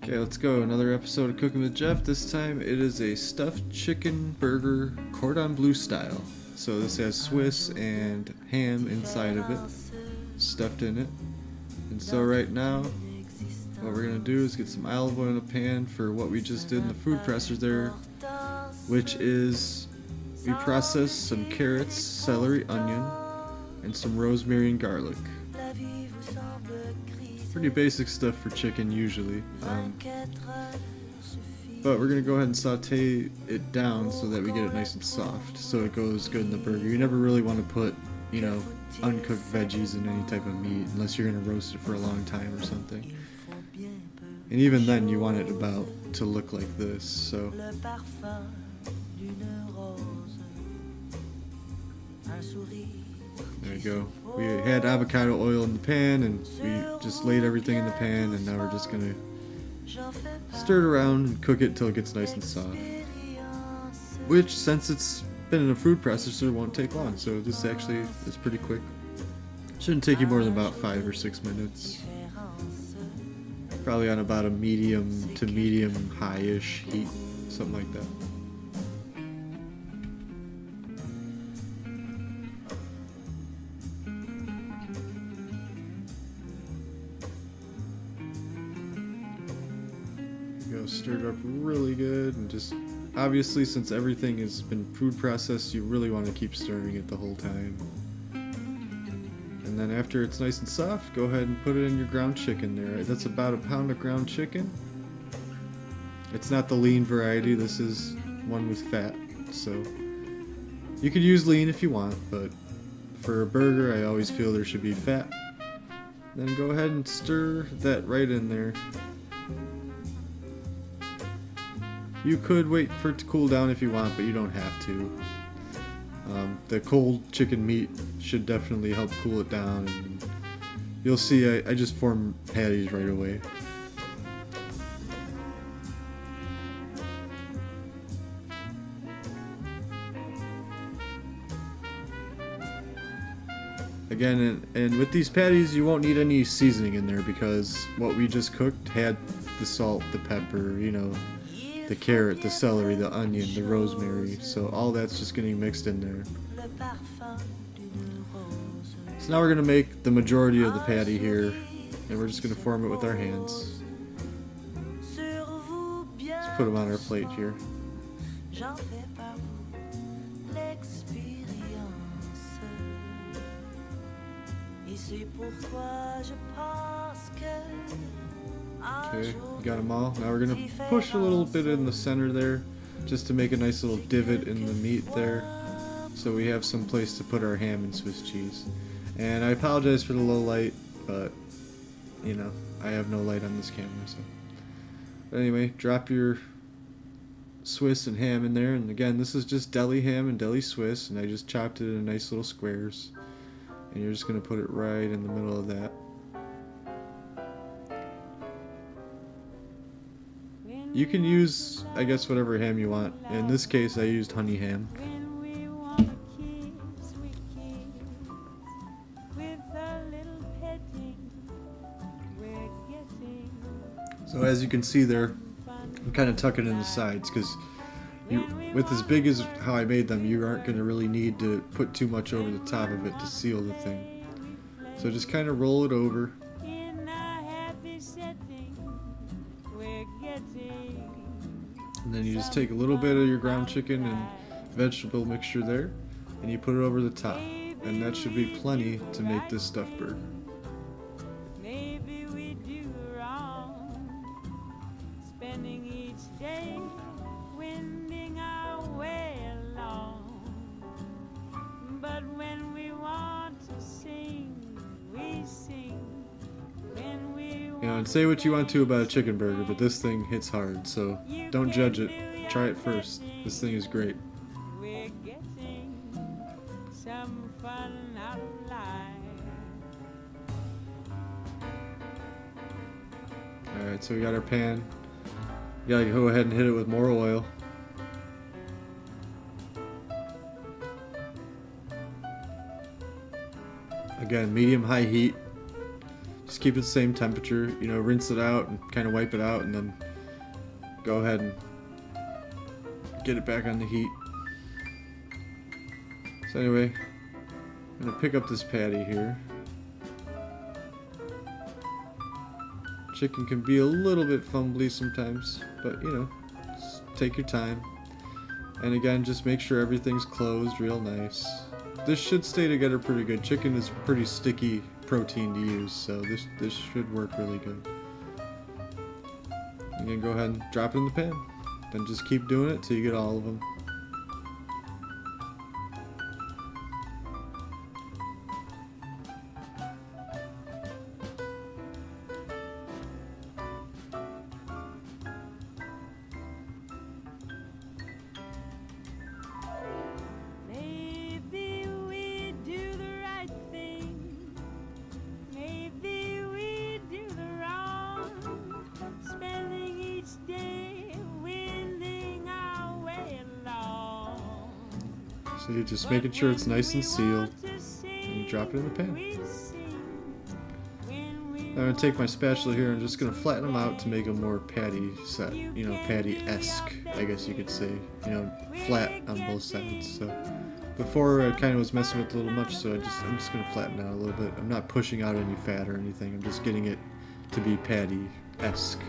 Okay, let's go. Another episode of Cooking with Jeff. This time it is a stuffed chicken burger Cordon Bleu style. So this has Swiss and ham inside of it, stuffed in it. And so right now, what we're going to do is get some olive oil in a pan for what we just did in the food processor there, which is we processed some carrots, celery, onion, and some rosemary and garlic. Pretty basic stuff for chicken usually, but we're going to go ahead and saute it down so that we get it nice and soft, so it goes good in the burger. You never really want to put, uncooked veggies in any type of meat unless you're going to roast it for a long time or something. And even then you want it about to look like this, so there we go. We had avocado oil in the pan and we just laid everything in the pan, and now we're just gonna stir it around and cook it till it gets nice and soft. Which, since it's been in a food processor, won't take long, so this actually is pretty quick. Shouldn't take you more than about 5 or 6 minutes. Probably on about a medium to medium high-ish heat, something like that. Stir it up really good, and just obviously, since everything has been food processed, you really want to keep stirring it the whole time. And then after it's nice and soft, go ahead and put it in your ground chicken there. That's about a pound of ground chicken. It's not the lean variety, this is one with fat, so you could use lean if you want, but for a burger I always feel there should be fat. Then go ahead and stir that right in there. You could wait for it to cool down if you want, but you don't have to. The cold chicken meat should definitely help cool it down, and you'll see I just form patties right away. Again, and with these patties you won't need any seasoning in there because what we just cooked had the salt, the pepper, the carrot, the celery, the onion, the rosemary, so all that's just getting mixed in there. So now we're going to make the majority of the patty here, and we're just going to form it with our hands. Let's put them on our plate here. Okay, got them all. Now we're going to push a little bit in the center there, just to make a nice little divot in the meat there, so we have some place to put our ham and Swiss cheese. And I apologize for the low light, but, I have no light on this camera, so. But anyway, drop your Swiss and ham in there, and again, this is just deli ham and deli Swiss, and I just chopped it in nice little squares. And you're just going to put it right in the middle of that. You can use, I guess, whatever ham you want. In this case, I used honey ham. So as you can see there, I'm kind of tucking in the sides because with as big as how I made them, you aren't going to really need to put too much over the top of it to seal the thing. So just kind of roll it over. And then you just take a little bit of your ground chicken and vegetable mixture there, and you put it over the top. And that should be plenty to make this stuffed burger. And say what you want to about a chicken burger, but this thing hits hard, so don't judge it. Try it first. This thing is great. Alright, so we got our pan. You gotta go ahead and hit it with more oil. Again, medium-high heat. Just keep it the same temperature, you know, rinse it out and kind of wipe it out, and then go ahead and get it back on the heat. So anyway, I'm gonna pick up this patty here. Chicken can be a little bit fumbly sometimes, but you know, just take your time. And again, just make sure everything's closed real nice. This should stay together pretty good. Chicken is pretty sticky protein to use, so this should work really good. You can go ahead and drop it in the pan. Then just keep doing it till you get all of them. So you're just making sure it's nice and sealed, and you drop it in the pan. I'm going to take my spatula here and I'm just going to flatten them out to make them more patty set, you know, patty-esque, I guess you could say, you know, flat on both sides. So before I kind of was messing with it a little much, so I'm just going to flatten it out a little bit. I'm not pushing out any fat or anything, I'm just getting it to be patty-esque.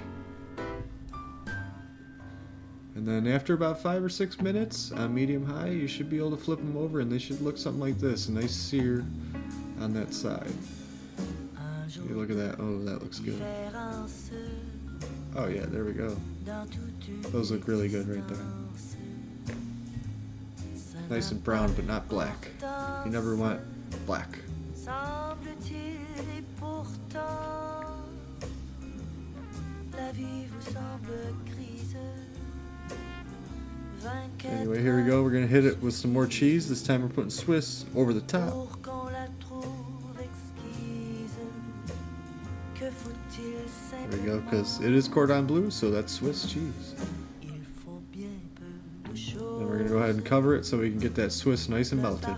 And then after about 5 or 6 minutes on medium-high, you should be able to flip them over and they should look something like this, a nice sear on that side. You look at that, oh that looks good. Oh yeah, there we go. Those look really good right there. Nice and brown but not black. You never want black. Anyway, here we go. We're going to hit it with some more cheese. This time we're putting Swiss over the top. There we go, because it is Cordon Bleu, so that's Swiss cheese. Then we're going to go ahead and cover it so we can get that Swiss nice and melted.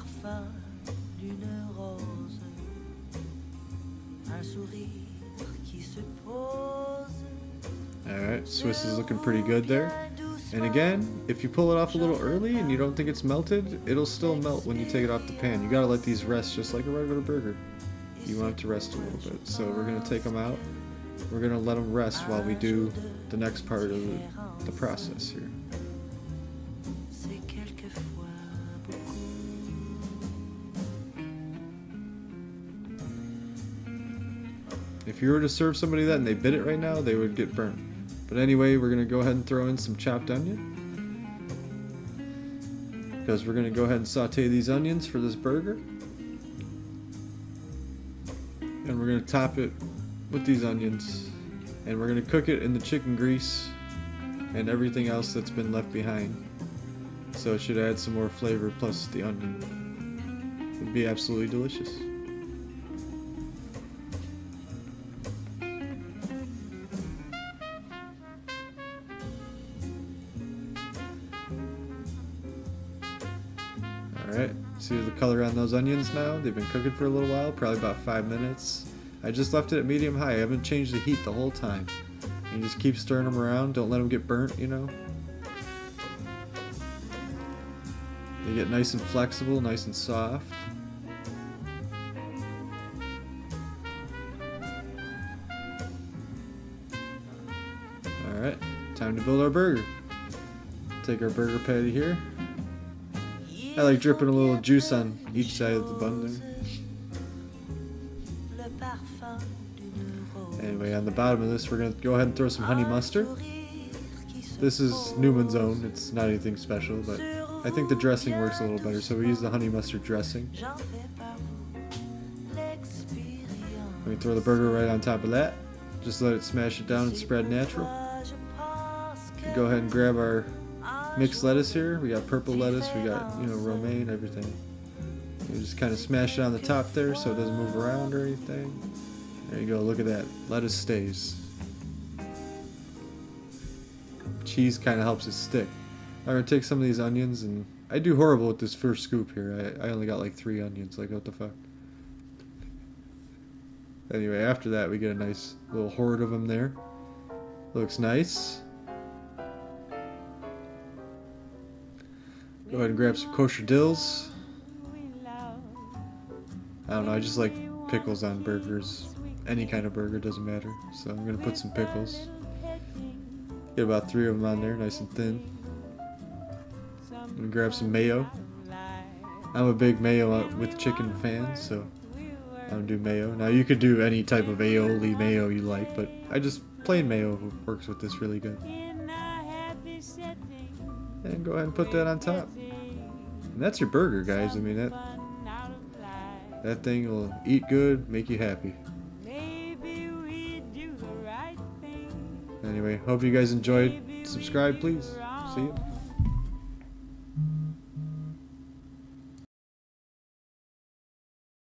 Alright, Swiss is looking pretty good there. And again, if you pull it off a little early and you don't think it's melted, it'll still melt when you take it off the pan. You gotta let these rest just like a regular burger. You want it to rest a little bit. So we're gonna take them out. We're gonna let them rest while we do the next part of the process here. If you were to serve somebody that and they bit it right now, they would get burnt. But anyway, we're going to go ahead and throw in some chopped onion. Because we're going to go ahead and saute these onions for this burger. And we're going to top it with these onions. And we're going to cook it in the chicken grease and everything else that's been left behind. So it should add some more flavor plus the onion. It would be absolutely delicious. Alright, see the color on those onions now? They've been cooking for a little while, probably about 5 minutes. I just left it at medium-high. I haven't changed the heat the whole time. You just keep stirring them around. Don't let them get burnt, you know? They get nice and flexible, nice and soft. Alright, time to build our burger. Take our burger patty here. I like dripping a little juice on each side of the bun there. Anyway, on the bottom of this, we're going to go ahead and throw some honey mustard. This is Newman's Own. It's not anything special, but I think the dressing works a little better, so we use the honey mustard dressing. Let me throw the burger right on top of that. Just let it smash it down and spread natural. Go ahead and grab our mixed lettuce here. We got purple lettuce, we got, you know, romaine, everything. You just kind of smash it on the top there so it doesn't move around or anything. There you go, look at that. Lettuce stays. Cheese kind of helps it stick. I'm going to take some of these onions, and I do horrible with this first scoop here. I only got like 3 onions, like what the fuck. Anyway, after that we get a nice little horde of them there. Looks nice. Go ahead and grab some kosher dills. I don't know, I just like pickles on burgers. Any kind of burger, doesn't matter. So I'm gonna put some pickles. Get about 3 of them on there, nice and thin. I'm gonna grab some mayo. I'm a big mayo with chicken fan, so I'm gonna do mayo. Now you could do any type of aioli mayo you like, but I just plain mayo works with this really good. And go ahead and put that on top. And that's your burger, guys. I mean, that thing will eat good, make you happy. Anyway, hope you guys enjoyed. Subscribe, please. See you.